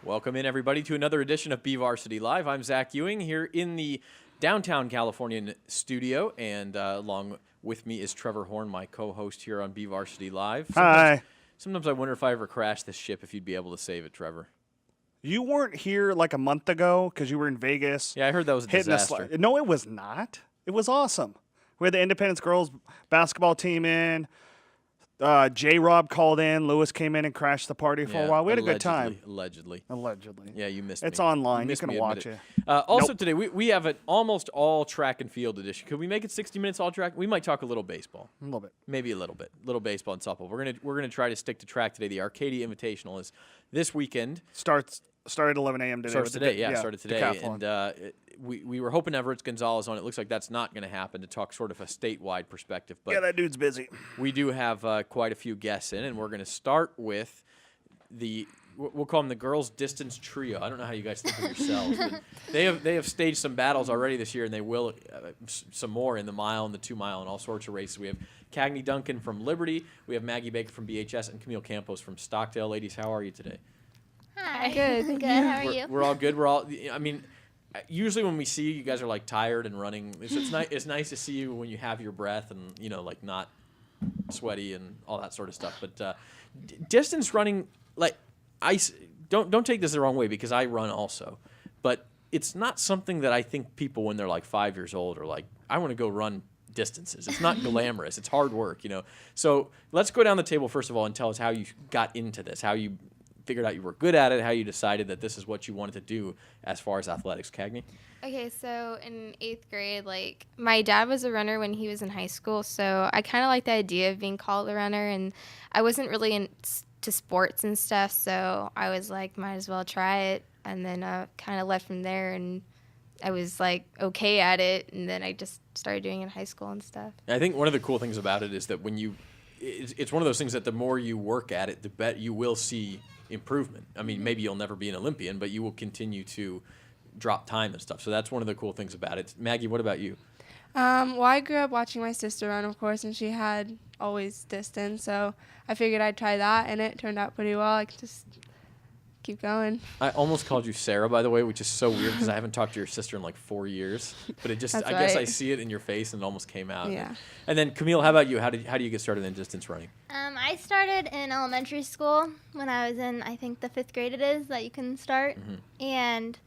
Welcome in, everybody, to another edition of BVarsity Live. I'm Zach Ewing here in the downtown Californian studio, and along with me is Trevor Horn, my co-host here on BVarsity Live. Hi. Sometimes I wonder if I ever crash this ship, if you'd be able to save it, Trevor. You weren't here like a month ago because you were in Vegas. Yeah, I heard that was a disaster. No, it was not. It was awesome. We had the Independence girls basketball team in. J-Rob called in. Lewis came in and crashed the party for a while. We had a good time. Allegedly. Yeah, you missed me. It's online. You missed can me watch it. Also today, we have an almost all track and field edition. Could we make it 60 minutes all track? We might talk a little baseball. A little bit. Maybe a little bit. A little baseball and softball. We're gonna try to stick to track today. The Arcadia Invitational is this weekend. Started at 11 a.m. today. Started today. Decathlon. And we were hoping Everett Gonzalez on. It looks like that's not going to happen to talk sort of a statewide perspective. But yeah, that dude's busy. We do have quite a few guests in, and we're going to start with we'll call them the girls' distance trio. I don't know how you guys think of yourselves, but they have staged some battles already this year, and they will some more in the mile and the 2 mile and all sorts of races. We have CAGNEI Duncan from Liberty, we have Maggie Baker from BHS, and Camille Campos from Stockdale. Ladies, how are you today? Hi. Good. How are you? We're all good. Usually when we see you, you guys are like tired and running. It's nice to see you when you have your breath and like not sweaty and all that sort of stuff. But distance running, like don't take this the wrong way because I run also, but it's not something that I think people when they're like 5 years old are like, I want to go run distances. It's not glamorous. It's hard work, So let's go down the table first of all and tell us how you got into this, how you figured out you were good at it, how you decided that this is what you wanted to do as far as athletics. CAGNEI? Okay, so in 8th grade, my dad was a runner when he was in high school, so I kind of liked the idea of being called a runner, and I wasn't really into sports and stuff, so I was like, might as well try it, and then kind of left from there, and I was okay at it, and then I just started doing it in high school and stuff. I think one of the cool things about it is that it's one of those things that the more you work at it, the better you will see improvement. I mean, maybe you'll never be an Olympian, but you will continue to drop time and stuff. So that's one of the cool things about it. Maggie, what about you? Well, I grew up watching my sister run, of course, and she had always distance. So I figured I'd try that, and it turned out pretty well. I could just keep going. I almost called you Sarah, by the way, which is so weird because I haven't talked to your sister in 4 years. But it just, That's I right. guess I see it in your face and it almost came out. Yeah. And then Camille, how about you? How do you get started in distance running? I started in elementary school when I was in, I think, the 5th grade it is that you can start. Mm-hmm. And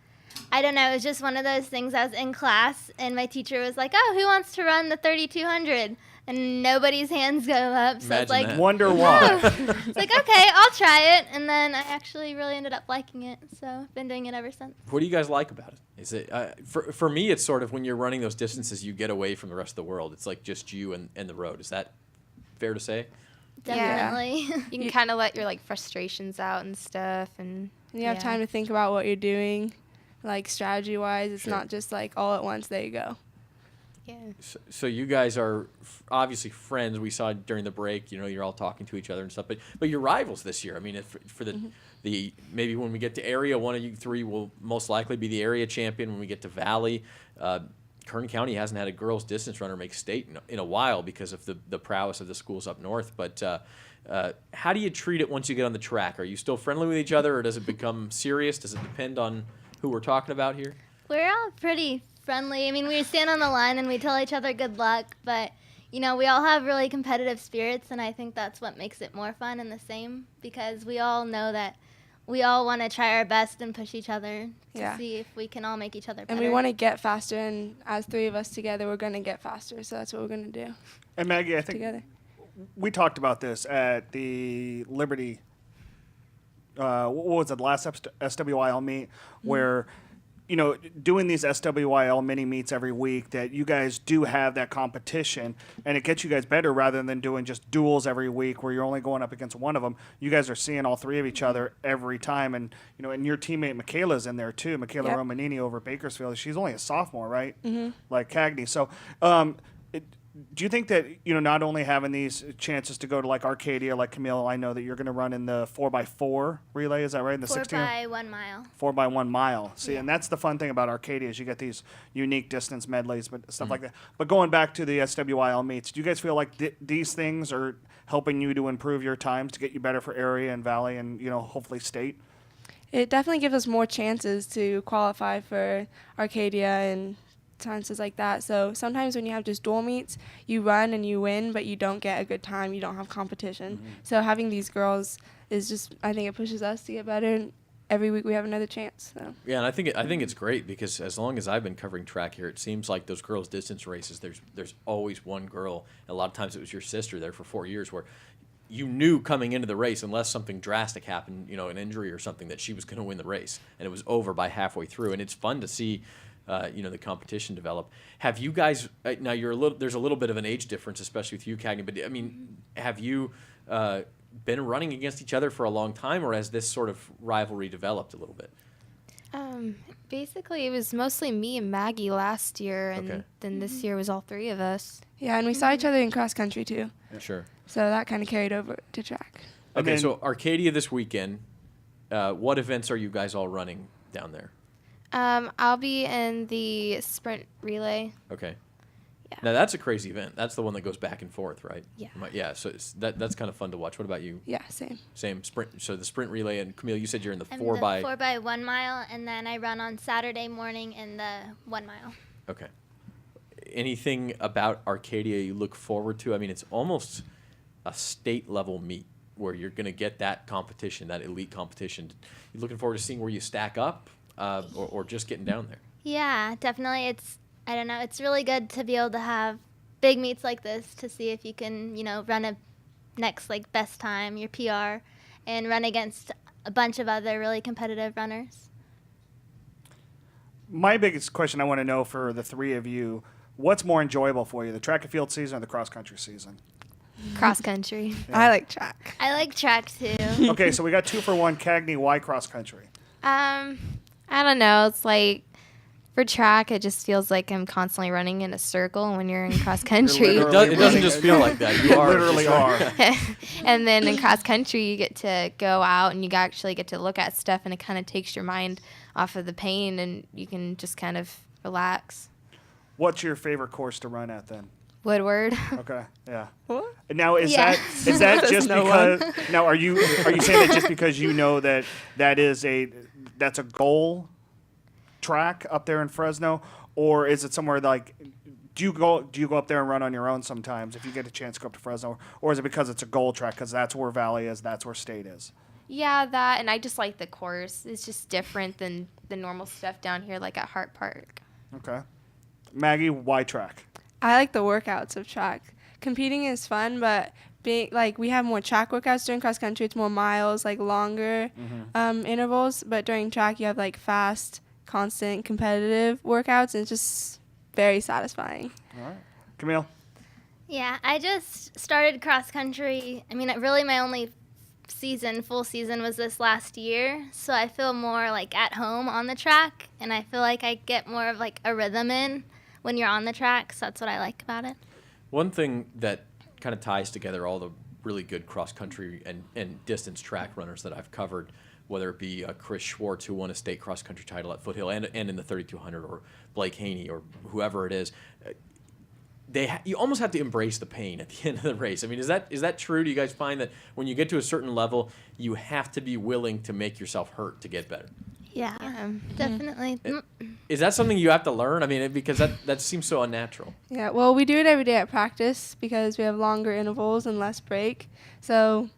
I don't know, it was just one of those things. I was in class and my teacher was like, oh, who wants to run the 3,200? And nobody's hands go up. So Imagine it's like, that. Wonder why. It's like, okay, I'll try it. And then I actually really ended up liking it. So I've been doing it ever since. What do you guys like about it? Is it for me, it's sort of when you're running those distances, you get away from the rest of the world. It's like just you and the road. Is that fair to say? Definitely. Yeah. You can kind of let your frustrations out and stuff, and you have time to think about what you're doing, strategy-wise. It's not just all at once, there you go. Yeah. So you guys are obviously friends. We saw during the break, you're all talking to each other and stuff. But you're rivals this year. I mean, for the maybe when we get to area, one of you three will most likely be the area champion. When we get to Valley, Kern County hasn't had a girls distance runner make state in a while because of the prowess of the schools up north. But how do you treat it once you get on the track? Are you still friendly with each other, or does it become serious? Does it depend on who we're talking about here? We're all pretty friendly. I mean, we stand on the line and we tell each other good luck, but we all have really competitive spirits, and I think that's what makes it more fun and the same, because we all know that we all want to try our best and push each other to see if we can all make each other better. And we want to get faster, and as 3 of us together, we're going to get faster, so that's what we're going to do. And Maggie, I think together. We talked about this at the Liberty, what was it, last SWIL meet, where doing these SWIL mini meets every week, that you guys do have that competition, and it gets you guys better rather than doing just duels every week where you're only going up against one of them. You guys are seeing all 3 of each other every time, and and your teammate Michaela's in there too. Michaela Romanini over at Bakersfield. She's only a sophomore, right? Mm-hmm. Like CAGNEI. So, do you think that not only having these chances to go to Arcadia, like Camille, I know that you're going to run in the 4x4 relay, is that right? In the 4 by 1 mile. 4 by 1 mile. See, and that's the fun thing about Arcadia is you get these unique distance medleys, but stuff like that. But going back to the SWIL meets, do you guys feel like these things are helping you to improve your times to get you better for area and valley and hopefully state? it definitely gives us more chances to qualify for Arcadia and chances like that. So sometimes when you have just dual meets, you run and you win, but you don't get a good time. You don't have competition. So having these girls is just, I think it pushes us to get better. And every week we have another chance. So. Yeah, and I think it's great because as long as I've been covering track here, it seems like those girls' distance races, there's always one girl. A lot of times it was your sister there for 4 years where you knew coming into the race, unless something drastic happened, an injury or something, that she was going to win the race, and it was over by halfway through. And it's fun to see, the competition develop. Have you guys now? There's a little bit of an age difference, especially with you, CAGNEI. But I mean, have you been running against each other for a long time, or has this sort of rivalry developed a little bit? Basically, it was mostly me and Maggie last year, and then this year was all three of us. Yeah, and we saw each other in cross country too. Sure. So that kind of carried over to track. Okay, so Arcadia this weekend. What events are you guys all running down there? I'll be in the sprint relay. Okay. Yeah. Now that's a crazy event. That's the one that goes back and forth, right? Yeah. Yeah. So that's kind of fun to watch. What about you? Yeah, same. Same sprint. So the sprint relay, and Camille, you said you're in the I'm 4 by 4 by 1 mile, and then I run on Saturday morning in the 1 mile. Okay. Anything about Arcadia you look forward to? I mean, it's almost a state level meet where you're going to get that competition, that elite competition. You looking forward to seeing where you stack up, or just getting down there? Yeah, definitely. I don't know. It's really good to be able to have big meets like this to see if you can, run a next best time, your PR, and run against a bunch of other really competitive runners. My biggest question I want to know for the three of you, what's more enjoyable for you, the track and field season or the cross country season? Cross country. Yeah. I like track. I like track too. Okay, so we got 2 for 1. CAGNEI, why cross country? I don't know. It's like for track, it just feels like I'm constantly running in a circle when you're in cross country. It doesn't just feel like that. You are literally are. And then in cross country, you get to go out and you actually get to look at stuff, and it kind of takes your mind off of the pain, and you can just kind of relax. What's your favorite course to run at then? Woodward. Okay, yeah. What? Now is Yeah. that just No because? Now are you saying that just because you know that's a goal track up there in Fresno, or is it somewhere like? Do you go up there and run on your own sometimes if you get a chance to go up to Fresno, or is it because it's a goal track because that's where Valley is, that's where State is? Yeah, that, and I just like the course. It's just different than the normal stuff down here, like at Hart Park. Okay, Maggie, why track? I like the workouts of track. Competing is fun, but we have more track workouts during cross country. It's more miles, longer intervals. But during track, you have fast, constant, competitive workouts, and it's just very satisfying. All right, Camille. Yeah, I just started cross country. I mean, really my only full season was this last year. So I feel more at home on the track, and I feel like I get more of a rhythm in when you're on the track. So that's what I like about it. One thing that kind of ties together all the really good cross-country and distance track runners that I've covered, whether it be Chris Schwartz, who won a state cross-country title at Foothill and in the 3200, or Blake Haney, or whoever it is, you almost have to embrace the pain at the end of the race. I mean, is that true? Do you guys find that when you get to a certain level, you have to be willing to make yourself hurt to get better? Yeah, definitely. Is that something you have to learn? I mean, because that seems so unnatural. Yeah, well, we do it every day at practice because we have longer intervals and less break. So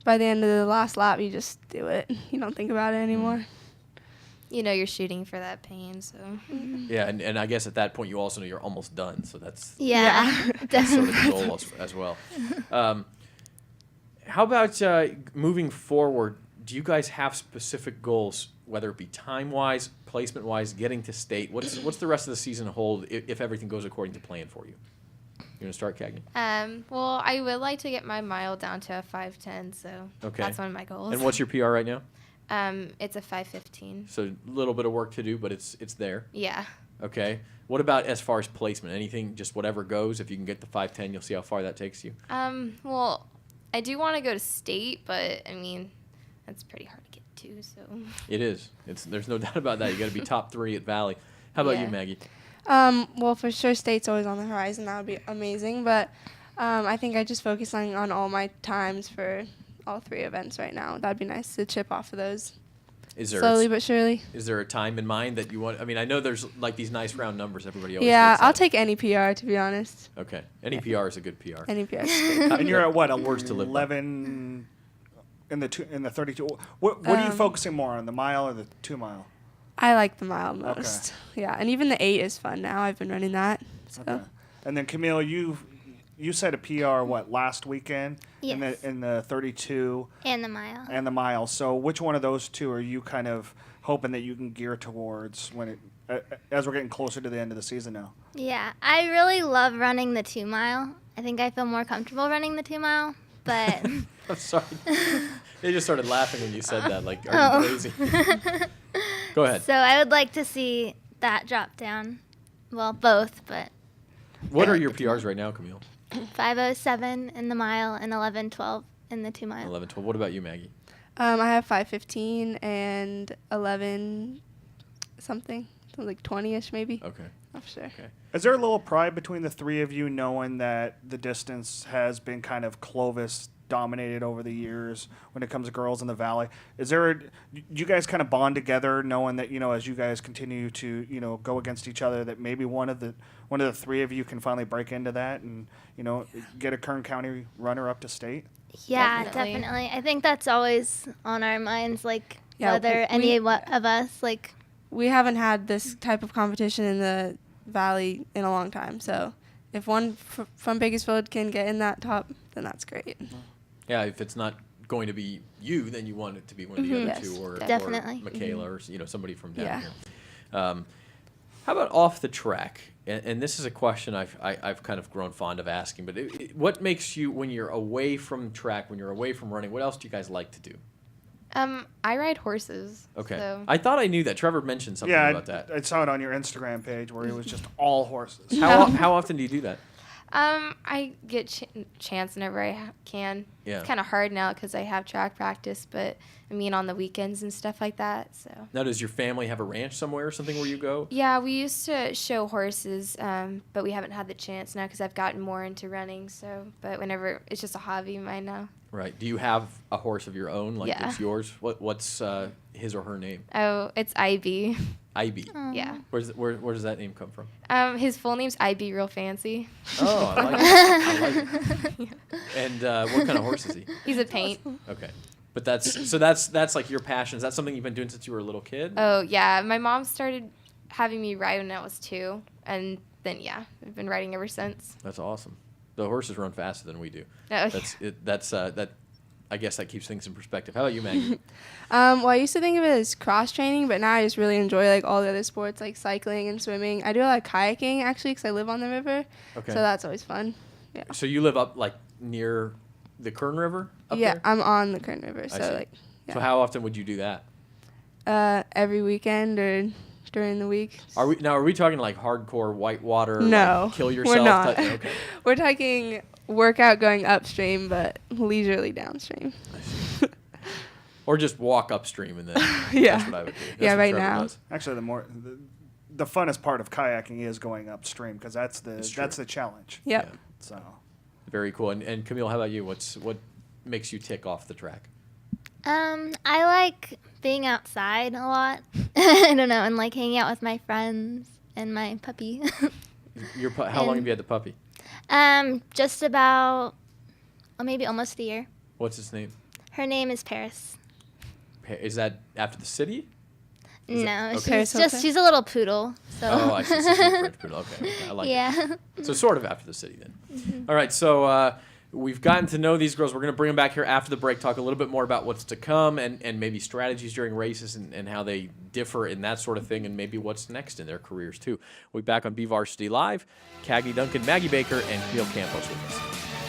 by the end of the last lap, you just do it. You don't think about it anymore. You're shooting for that pain, so. Yeah, and I guess at that point you also know you're almost done, so that's Yeah, sort of definitely. the goal as well. How about moving forward? Do you guys have specific goals, whether it be time-wise, placement-wise, getting to state? What's the rest of the season hold if everything goes according to plan for you? You want to start, CAGNEI? Well, I would like to get my mile down to a 5:10, so Okay. that's one of my goals. And what's your PR right now? It's a 5:15. So a little bit of work to do, but it's there. Yeah. Okay. What about as far as placement? Anything, just whatever goes? If you can get the 5:10, you'll see how far that takes you. Well, I do want to go to state, but I mean, that's pretty hard to get to. So. It is. There's no doubt about that. You got to be top 3 at Valley. How about you, Yeah. Maggie? Well, for sure, state's always on the horizon. That would be amazing. But I think I just focusing on all my times for all 3 events right now. That'd be nice to chip off of those. Is there slowly but surely. is there a time in mind that you want? I mean, I know there's like these nice round numbers everybody always. Yeah, looks I'll at. take any PR, to be honest. Okay, any PR is a good PR. Any PR. And you're at what? Words to live by. 11 in the 32. What are you focusing more on, the mile or the 2 mile? I like the mile most. Yeah, and even the 8 is fun now. I've been running that. So. Okay. And then Camille, you set a PR last weekend Yes. in the 32 And the mile. and the mile. So which one of those two are you kind of hoping that you can gear towards as we're getting closer to the end of the season now? Yeah, I really love running the 2 mile. I think I feel more comfortable running the 2 mile, but I'm sorry. They just started laughing when you said that. Like, are you crazy? Go ahead. so I would like to see that drop down. Well, both, but What are your PRs right now, Camille? 5:07 in the mile and 11:12 in the 2 mile. 11, 12. What about you, Maggie? I have 5:15 and 11 something. Like 20-ish maybe. Okay. Not sure. Okay. Is there a little pride between the three of you knowing that the distance has been kind of Clovis dominated over the years when it comes to girls in the valley? Do you guys kind of bond together knowing that, as you guys continue to, go against each other, that maybe one of the three of you can finally break into that and, get a Kern County runner up to state? Yeah, Definitely. definitely. I think that's always on our minds, like Yeah, whether of us, like, We haven't had this type of competition in the valley in a long time. So if one from Bakersfield can get in that top, then that's great. Yeah, if it's not going to be you, then you want it to be one of the other Yes, two, or definitely. Michaela, or somebody from down Yeah. here. How about off the track? And this is a question I've kind of grown fond of asking. But what makes you, when you're away from track, when you're away from running, what else do you guys like to do? I ride horses. Okay, So. I thought I knew that. Trevor mentioned something Yeah, about that. I saw it on your Instagram page where it was just all horses. How often do you do that? I get chance whenever I can. Yeah. It's kind of hard now because I have track practice, but I mean on the weekends and stuff like that. So. Now, does your family have a ranch somewhere or something where you go? Yeah, we used to show horses, but we haven't had the chance now because I've gotten more into running. So, but whenever it's just a hobby of mine now. Right. Do you have a horse of your own, like Yeah. it's yours? What's his or her name? Oh, it's IB. IB. Yeah. Where does that name come from? His full name's IB Real Fancy. Oh, I like it. I like it. And what kind of horse is he? He's a paint. Okay. But that's like your passion. Is that something you've been doing since you were a little kid? Oh, yeah. My mom started having me ride when I was 2. And then, yeah, I've been riding ever since. That's awesome. The horses run faster than we do. Oh, That I guess that keeps things in perspective. How about you, Maggie? Well, I used to think of it as cross training, but now I just really enjoy like all the other sports like cycling and swimming. I do a lot of kayaking actually because I live on the river, Okay. so that's always fun. Yeah. So you live up like near the Kern River up Yeah, there? I'm on the Kern River, I so see. like So how often would you do that? every weekend or during the week. Are we talking like hardcore whitewater? No, like kill yourself? we're not. Okay. We're talking workout going upstream, but leisurely downstream. Or just walk upstream and then Yeah. that's what I would do. That's Yeah, what right Trevor now. does. Actually, the funnest part of kayaking is going upstream because that's true. the challenge. Yep. Yeah. So Very cool. And Camille, how about you? What makes you tick off the track? I like being outside a lot. I don't know, and like hanging out with my friends and my puppy. How long have you had the puppy? Just about, maybe almost a year. What's his name? Her name is Paris. Is that after the city? Is No, it- okay. she's Paris she's a little poodle. So. Oh, I see. So she's a French poodle. Okay, I like it. Yeah. So sort of after the city then. All right, so we've gotten to know these girls. We're going to bring them back here after the break, talk a little bit more about what's to come and maybe strategies during races and how they differ in that sort of thing and maybe what's next in their careers too. We'll be back on BVarsity Live. CAGNEI, Duncan, Maggie Baker, and Camille Campos with us.